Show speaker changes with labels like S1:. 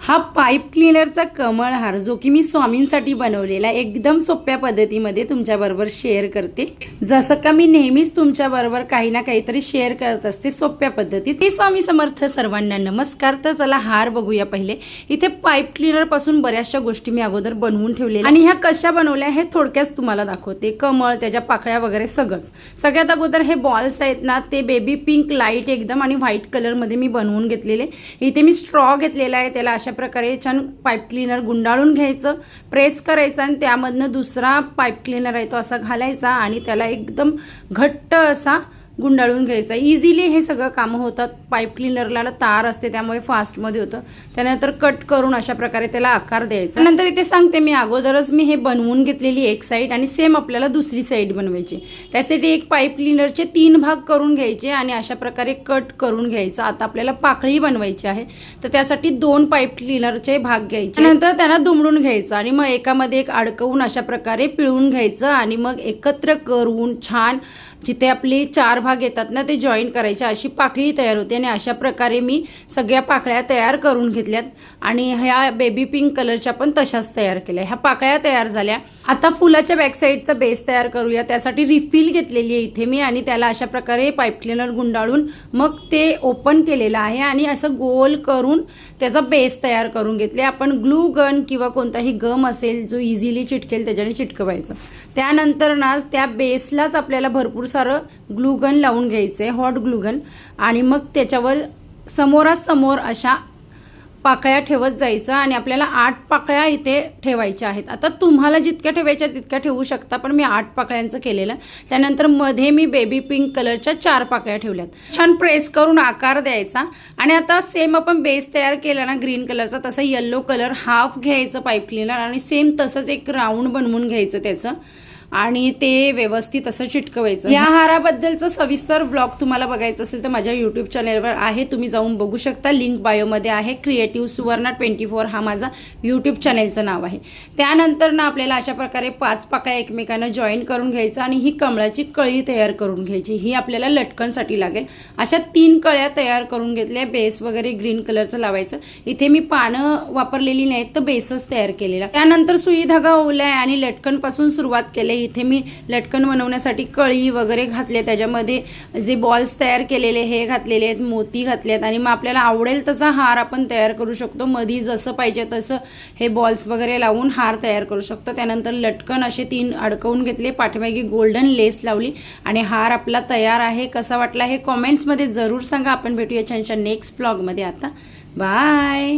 S1: हा पाईप क्लीनरचा कमळ हार जो की मी स्वामींसाठी बनवलेला एकदम सोप्या पद्धतीमध्ये तुमच्याबरोबर शेअर करते। जसं का मी नेहमीच तुमच्याबरोबर काही ना काहीतरी शेअर करत असते सोप्या पद्धतीत। मी स्वामी समर्थ सर्वांना नमस्कार। तर चला हार बघूया। पहिले इथे पाईप क्लीनर पासून बऱ्याचशा गोष्टी मी अगोदर बनवून ठेवलेल्या आणि ह्या कशा बनवल्या हे थोडक्यात तुम्हाला दाखवते। कमळ, त्याच्या पाकळ्या वगैरे सगळंच। सगळ्यात अगोदर हे बॉल्स आहेत ना, ते बेबी पिंक लाईट एकदम आणि व्हाईट कलर मध्ये मी बनवून घेतलेले। इथे मी स्ट्रॉ घेतलेला आहे, त्याला अशा प्रकारे छान पाईप क्लीनर गुंडाळून घ्यायचं, प्रेस करायचं आणि त्यामधनं दुसरा पाईप क्लीनर आहे तो असा घालायचा आणि त्याला एकदम घट्ट असा गुंडाळून घ्यायचा। इझिली हे सगळं काम होतात। पाईप क्लीनरला तार असते त्यामुळे फास्ट मध्ये होतं। त्यानंतर कट करून अशा प्रकारे त्याला आकार द्यायचा। नंतर इथे सांगते मी अगोदरच मी हे बनवून घेतलेली एक साईड आणि सेम आपल्याला दुसरी साईड बनवायची। त्यासाठी एक पाईप क्लीनरचे 3 भाग करून घ्यायचे आणि अशा प्रकारे कट करून घ्यायचा। आता आपल्याला पाकळी बनवायची आहे तर त्यासाठी 2 पाईप क्लीनरचे भाग घ्यायचे, नंतर त्यांना दुमडून घ्यायचं आणि मग एकामध्ये एक अडकवून अशा प्रकारे पिळून घ्यायचं आणि मग एकत्र करून छान जिथे आपले 4 भाग येतात ना ते जॉईन करायचे, अशी पाकळी तयार होते। आणि अशा प्रकारे मी सगळ्या पाकळ्या तयार करून घेतल्यात आणि ह्या बेबी पिंक कलरच्या पण तशाच तयार केल्या। ह्या पाकळ्या तयार झाल्या। आता फुलाच्या बॅक साईडचा बेस तयार करूया। त्यासाठी रिफिल घेतलेली आहे इथे मी आणि त्याला अशा प्रकारे पाईप क्लीनर गुंडाळून मग ते ओपन केलेलं आहे आणि असं गोल करून त्याचा बेस तयार करून घेतले। आपण ग्लू गन किंवा कोणताही गम असेल जो इझिली चिटकेल त्याच्याने चिटकवायचं। त्यानंतर ना त्या बेसलाच आपल्याला भरपूर सारं ग्लूगन लावून घ्यायचंय, हॉट ग्लूगन, आणि मग त्याच्यावर समोरासमोर अशा पाकळ्या ठेवत जायचं आणि आपल्याला 8 पाकळ्या इथे ठेवायच्या आहेत। आता तुम्हाला जितक्या ठेवायच्या तितक्या ठेवू शकता, पण मी 8 पाकळ्यांचं केलेलं। त्यानंतर मध्ये मी बेबी पिंक कलरच्या 4 पाकळ्या ठेवल्यात। छान प्रेस करून आकार द्यायचा आणि आता सेम आपण बेस तयार केला ना ग्रीन कलरचा, तसं येलो कलर हाफ घ्यायचं पाईप क्लीनर आणि सेम तसंच एक राऊंड बनवून घ्यायचं त्याचं आणि ते व्यवस्थित असं चिटकवायचं। या हाराबद्दलचं सविस्तर ब्लॉग तुम्हाला बघायचं असेल तर माझ्या यूट्यूब चॅनलवर आहे, तुम्ही जाऊन बघू शकता। लिंक बायोमध्ये आहे। क्रिएटिव्ह सुवर्णा 24 हा माझा यूट्यूब चॅनलचं नाव आहे। त्यानंतर ना आपल्याला अशा प्रकारे 5 पाकळ्या एकमेकांना जॉईन करून घ्यायचं आणि ही कमळाची कळी तयार करून घ्यायची। ही आपल्याला लटकनसाठी लागेल। अशा 3 कळ्या तयार करून घेतल्या। बेस वगैरे ग्रीन कलरचं लावायचं। इथे मी पानं वापरलेली नाहीत तर बेसच तयार केलेला। त्यानंतर सुई धागा ओवलाय आणि लटकन पासून सुरुवात केली। इथे मी लटकन बनवण्यासाठी कळी वगैरे घातले, त्याच्यामध्ये जे बॉल्स तयार केलेले हे घातलेले आहेत, मोती घातलेत आणि मग आपल्याला आवडेल तसा हार आपण तयार करू शकतो। मध्ये जसं पाहिजे तसं हे बॉल्स वगैरे लावून हार तयार करू शकतो। त्यानंतर लटकन असे 3 अडकवून घेतले, पाठीमागे गोल्डन लेस लावली आणि हार आपला तयार आहे। कसा वाटला हे कमेंट्समध्ये जरूर सांगा। आपण भेटूया छानशा नेक्स्ट ब्लॉगमध्ये। आता बाय।